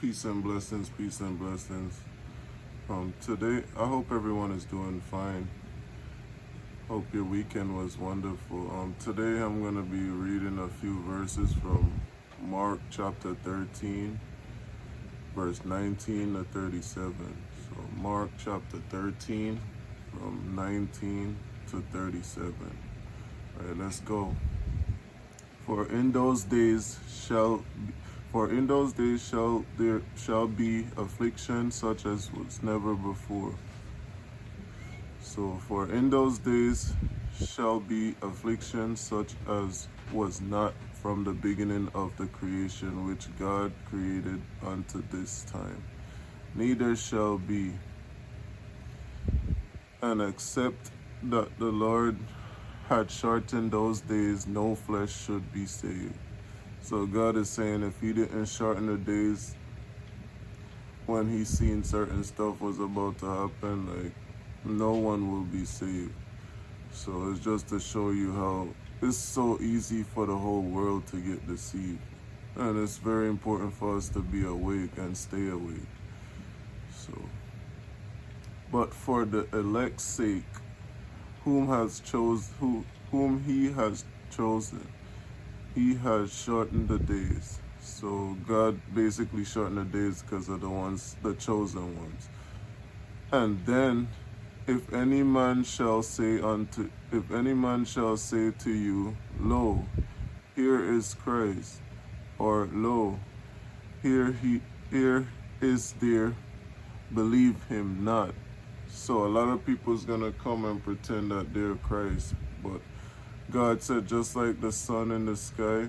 Peace and blessings, peace and blessings. Today, I hope everyone is doing fine. Hope your weekend was wonderful. Today I'm going to be reading a few verses from Mark chapter 13, verse 19 to 37. So Mark chapter 13, from 19 to 37. All right, let's go. For in those days shall there shall be affliction such as was never before. So for in those days shall be affliction such as was not from the beginning of the creation which God created unto this time. Neither shall be, and except that the Lord had shortened those days, no flesh should be saved. So God is saying if he didn't shorten the days when he seen certain stuff was about to happen, like no one will be saved. So it's just to show you how it's so easy for the whole world to get deceived. And it's very important for us to be awake and stay awake. So, but for the elect's sake, whom he has chosen, he has shortened the days. So God basically shortened the days because of the chosen ones. And then, if any man shall say to you, Lo, here is Christ, or Lo, here is there, believe him not. So a lot of people's gonna come and pretend that they're Christ, but God said just like the sun in the sky,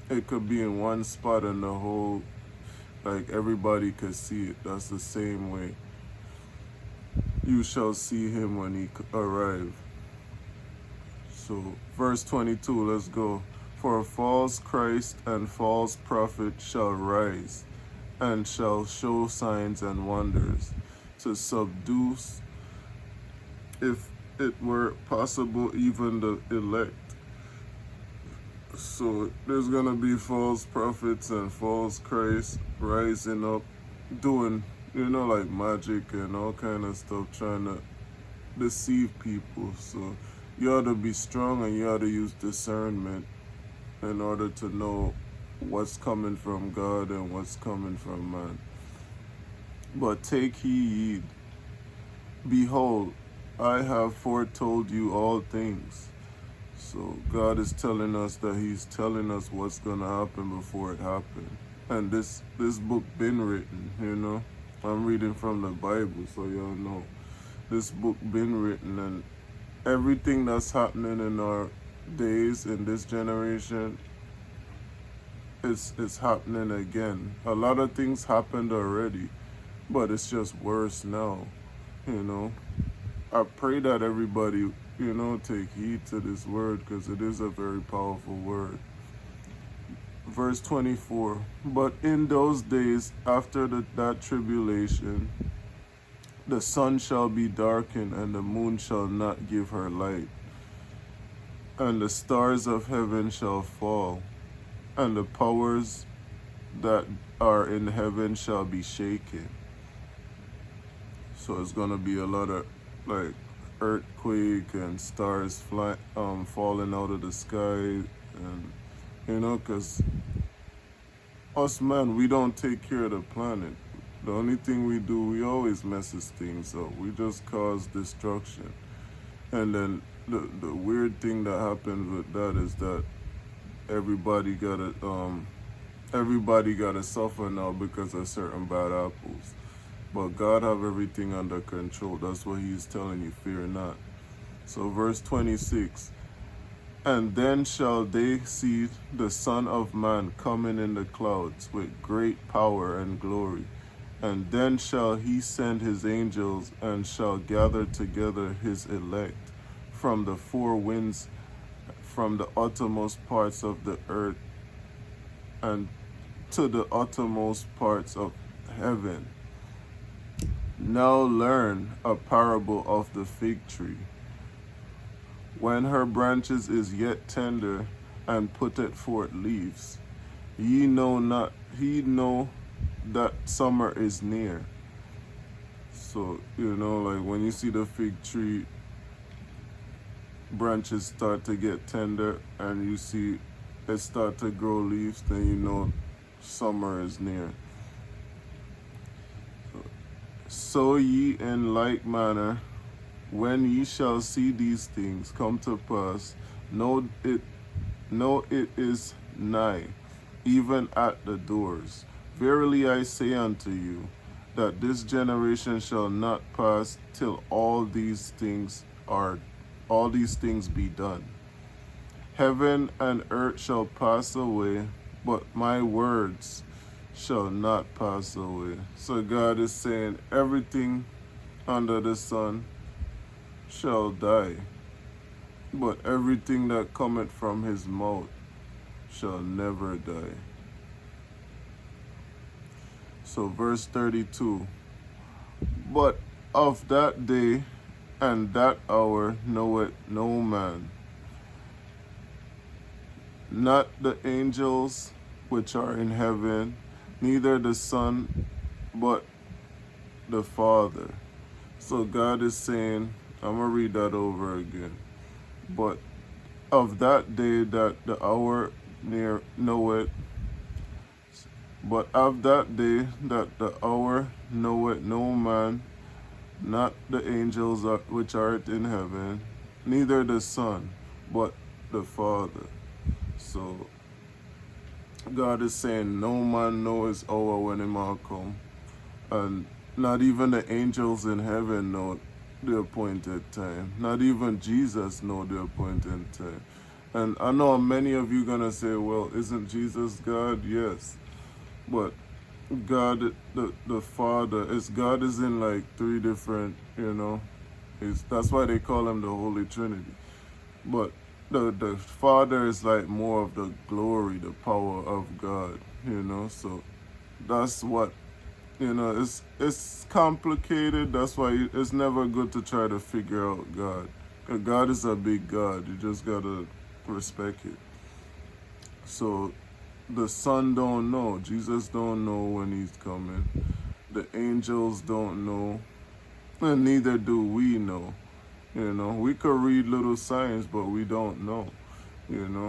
it could be in one spot and the whole, like everybody could see it. That's the same way you shall see him when he arrive. So verse 22, let's go. For a false Christ and false prophet shall rise, and shall show signs and wonders, to subdue, if it were possible, even the elect. So there's gonna be false prophets and false Christ rising up, doing, like magic and all kind of stuff, trying to deceive people. So you ought to be strong and you ought to use discernment in order to know what's coming from God and what's coming from man. But take heed, behold, I have foretold you all things. So God is telling us that he's telling us what's going to happen before it happened. And this book been written, I'm reading from the Bible, so y'all know. This book been written, and everything that's happening in our days, in this generation, it's happening again. A lot of things happened already, but it's just worse now, I pray that everybody, take heed to this word, because it is a very powerful word. Verse 24, but in those days after that tribulation, the sun shall be darkened, and the moon shall not give her light, and the stars of heaven shall fall, and the powers that are in heaven shall be shaken. So it's gonna be a lot of like earthquake and stars falling out of the sky, and because us man, we don't take care of the planet. The only thing we do, we always messes things up. We just cause destruction. And then the weird thing that happens with that is that everybody gotta suffer now because of certain bad apples. But God have everything under control. That's what he's telling you, fear not. So verse 26, and then shall they see the Son of Man coming in the clouds with great power and glory. And then shall he send his angels, and shall gather together his elect from the four winds, from the uttermost parts of the earth, and to the uttermost parts of heaven. Now learn a parable of the fig tree. When her branches is yet tender, and putteth forth leaves, ye know that summer is near. So, like when you see the fig tree branches start to get tender and you see it start to grow leaves, then you know summer is near. So ye in like manner, when ye shall see these things come to pass, know it is nigh, even at the doors. Verily I say unto you, that this generation shall not pass till all these things be done. Heaven and earth shall pass away, but my words shall not pass away. So God is saying everything under the sun shall die, but everything that cometh from his mouth shall never die. So verse 32, but of that day and that hour knoweth no man, not the angels which are in heaven, neither the Son, but the Father. So God is saying, I'm going to read that over again. But of that day that the hour near knoweth, but of that day that the hour knoweth no man, not the angels which art in heaven, neither the Son, but the Father. So God is saying no man knows his hour when it might come. And not even the angels in heaven know the appointed time. Not even Jesus know the appointed time. And I know many of you gonna say, well, isn't Jesus God? Yes. But God, the Father, God is in like three different, that's why they call him the Holy Trinity. But the Father is like more of the glory, the power of God, so that's what, it's complicated. That's why it's never good to try to figure out God. 'Cause God is a big God. You just gotta respect it. So the Son don't know. Jesus don't know when he's coming. The angels don't know. And neither do we know. We could read little signs, but we don't know.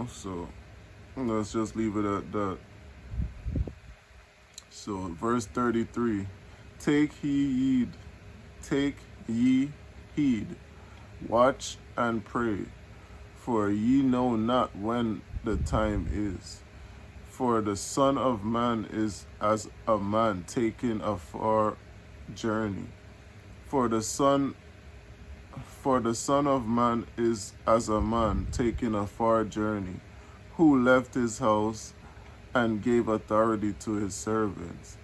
So let's just leave it at that. So verse 33, take ye heed, watch and pray, for ye know not when the time is. For the Son of Man is as a man taking a far journey. For the Son of Man is as a man taking a far journey, who left his house and gave authority to his servants,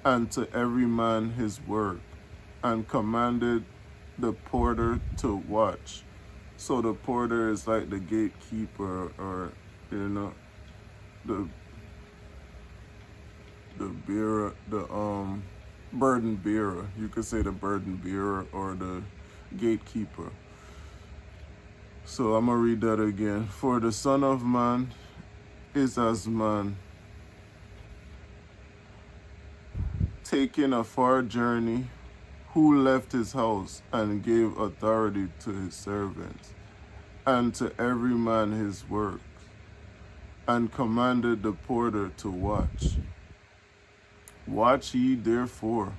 and to every man his work, and commanded the porter to watch. So the porter is like the gatekeeper, or the bearer, the burden bearer. You could say the burden bearer or the gatekeeper. So I'm gonna read that again. For the Son of Man is as man taking a far journey, who left his house and gave authority to his servants, and to every man his work, and commanded the porter to watch. Watch ye therefore,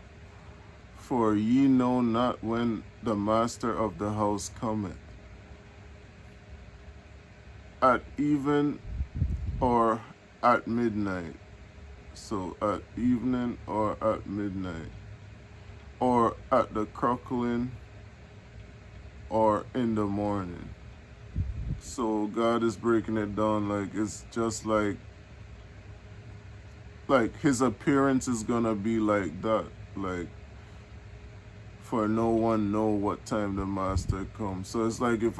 for ye know not when the master of the house cometh, at even or at midnight. So at evening or at midnight, or at the crackling, or in the morning. So God is breaking it down like it's just like his appearance is gonna be like that, like for no one know what time the master comes. So it's like if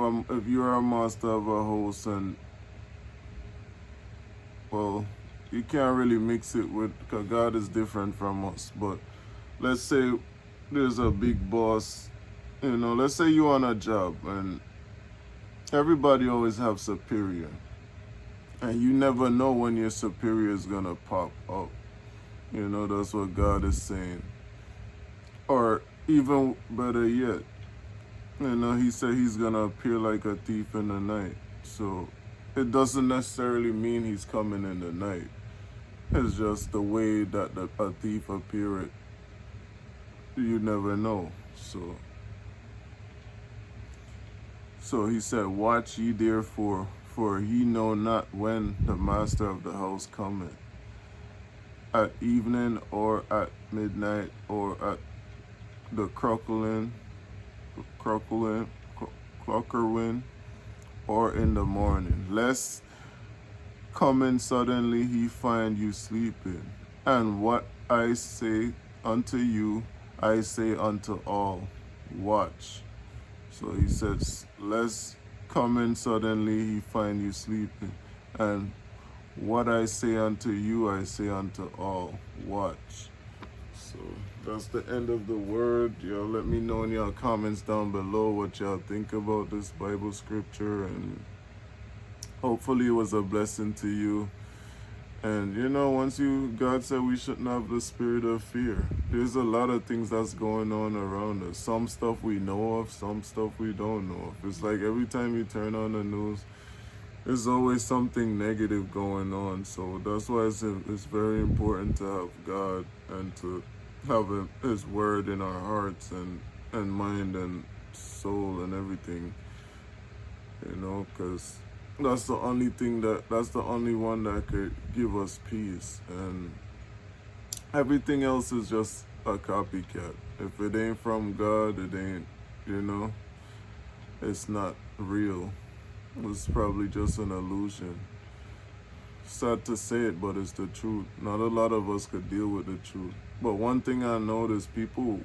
you're a master of a house, and well, you can't really mix it with, because God is different from us. But let's say there's a big boss, let's say you're on a job, and everybody always have superior, and you never know when your superior is gonna pop up. That's what God is saying. Or even better yet, he said he's gonna appear like a thief in the night. So it doesn't necessarily mean he's coming in the night. It's just the way that a thief appeareth. You never know. So he said, watch ye therefore, for ye know not when the master of the house cometh, at evening, or at midnight, or at the clockerwin, or in the morning, lest coming suddenly he find you sleeping. And what I say unto you, I say unto all, watch. So he says, lest coming suddenly he find you sleeping. And what I say unto you, I say unto all, watch. So that's the end of the word. Y'all let me know in y'all comments down below what y'all think about this Bible scripture, and hopefully it was a blessing to you. And God said we shouldn't have the spirit of fear. There's a lot of things that's going on around us. Some stuff we know of, some stuff we don't know of. It's like every time you turn on the news, there's always something negative going on. So that's why it's very important to have God and to have His word in our hearts and mind and soul and everything. Because that's the only one that could give us peace. And everything else is just a copycat. If it ain't from God, it ain't, it's not real. It's probably just an illusion. Sad to say it, but it's the truth. Not a lot of us could deal with the truth. But one thing I noticed, people,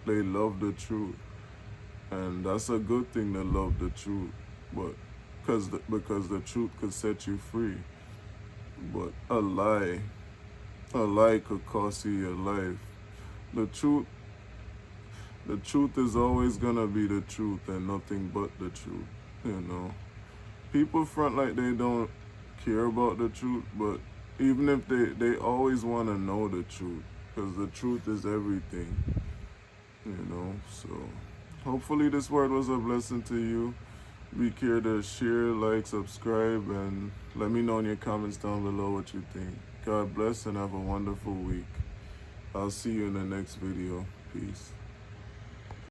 they love the truth. And that's a good thing to love the truth. But because the truth could set you free. But a lie could cost you your life. The truth is always gonna be the truth and nothing but the truth. People front like they don't care about the truth, but even if they always want to know the truth, because the truth is everything. So hopefully this word was a blessing to you. Be sure to share, like, subscribe, and let me know in your comments down below what you think. God bless and have a wonderful week. I'll see you in the next video. Peace.